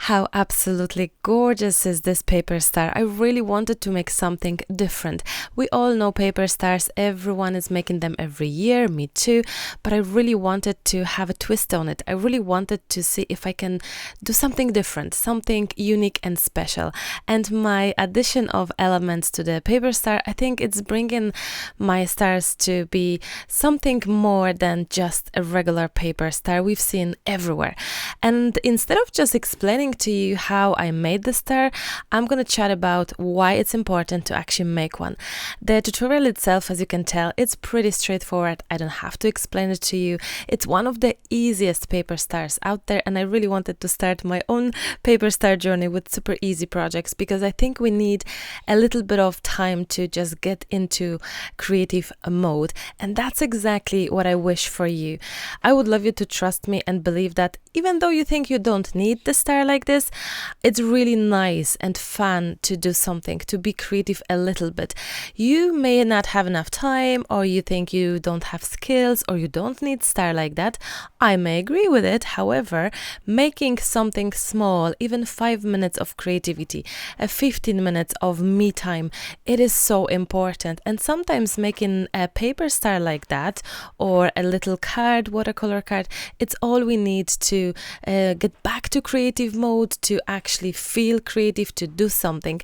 How absolutely gorgeous is this paper star? I really wanted to make something different. We all know paper stars, everyone is making them every year, me too, but I really wanted to have a twist on it. I really wanted to see if I can do something different, something unique and special. And my addition of elements to the paper star, I think it's bringing my stars to be something more than just a regular paper star we've seen everywhere. And instead of just explaining to you how I made the star, I'm going to chat about why it's important to actually make one. The tutorial itself, as you can tell, it's pretty straightforward. I don't have to explain it to you. It's one of the easiest paper stars out there, and I really wanted to start my own paper star journey with super easy projects because I think we need a little bit of time to just get into creative mode, and that's exactly what I wish for you. I would love you to trust me and believe that even though you think you don't need the star like this, it's really nice and fun to do something, to be creative a little bit. You may not have enough time, or you think you don't have skills, or you don't need star like that. I may agree with it. However, making something small, even 5 minutes of creativity, 15 minutes of me time, it is so important. And sometimes making a paper star like that, or a little card, watercolor card, it's all we need to get back to creative mode, to actually feel creative, to do something.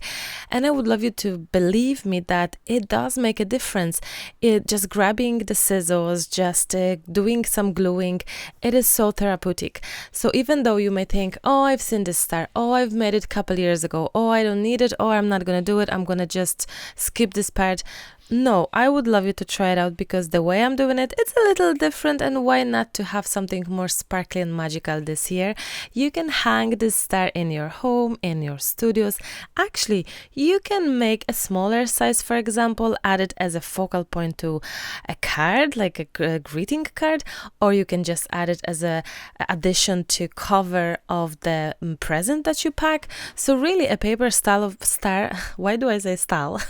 And I would love you to believe me that it does make a difference. It just grabbing the scissors, just doing some gluing, it is so therapeutic. So even though you may think, oh, I've seen this star, oh, I've made it a couple years ago, oh, I don't need it, oh, I'm not gonna do it, I'm gonna just skip this part. No, I would love you to try it out because the way I'm doing it, it's a little different, and why not to have something more sparkly and magical this year? You can hang this star in your home, in your studios. Actually, you can make a smaller size, for example, add it as a focal point to a card, like a greeting card, or you can just add it as a addition to cover of the present that you pack. So really a paper style of star, why do I say style?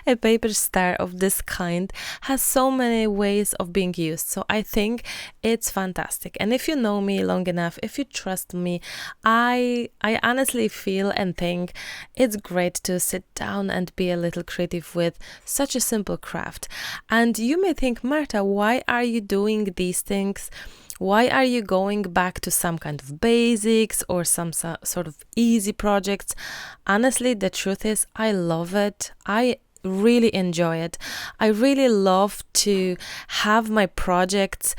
A paper star of this kind has so many ways of being used. So I think it's fantastic. And if you know me long enough, if you trust me, I honestly feel and think it's great to sit down and be a little creative with such a simple craft. And you may think, Marta, why are you doing these things? Why are you going back to some kind of basics or some sort of easy projects? Honestly, the truth is I love it. I really enjoy it. I really love to have my projects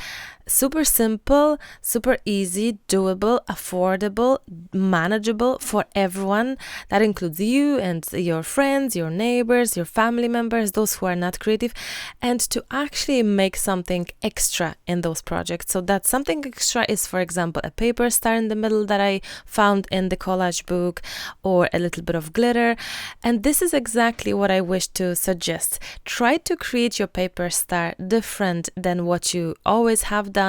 super simple, super easy, doable, affordable, manageable for everyone. That includes you and your friends, your neighbors, your family members, those who are not creative, and to actually make something extra in those projects. So that something extra is, for example, a paper star in the middle that I found in the collage book, or a little bit of glitter. And this is exactly what I wish to suggest. Try to create your paper star different than what you always have done.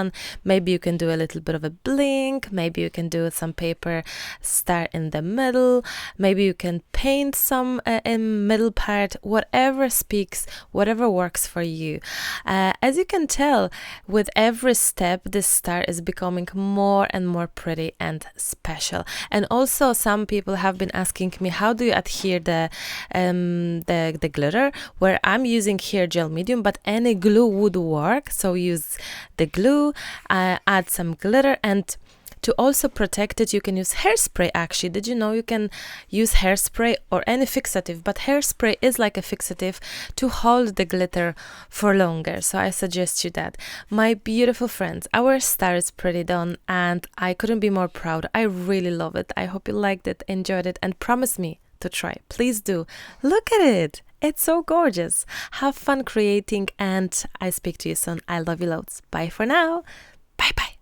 Maybe you can do a little bit of a bling, maybe you can do some paper star in the middle, maybe you can paint some in middle part, whatever speaks, whatever works for you. As you can tell, with every step, this star is becoming more and more pretty and special. And also some people have been asking me, how do you adhere the glitter? Where I'm using here gel medium, but any glue would work. So use the glue, add some glitter, and to also protect it, you can use hairspray. Actually, did you know you can use hairspray or any fixative, but hairspray is like a fixative to hold the glitter for longer. So I suggest you that. My beautiful friends, our star is pretty done, and I couldn't be more proud. I really love it. I hope you liked it, enjoyed it, and promise me to try. Please do. Look at it. It's so gorgeous. Have fun creating, and I speak to you soon. I love you loads. Bye for now. Bye bye.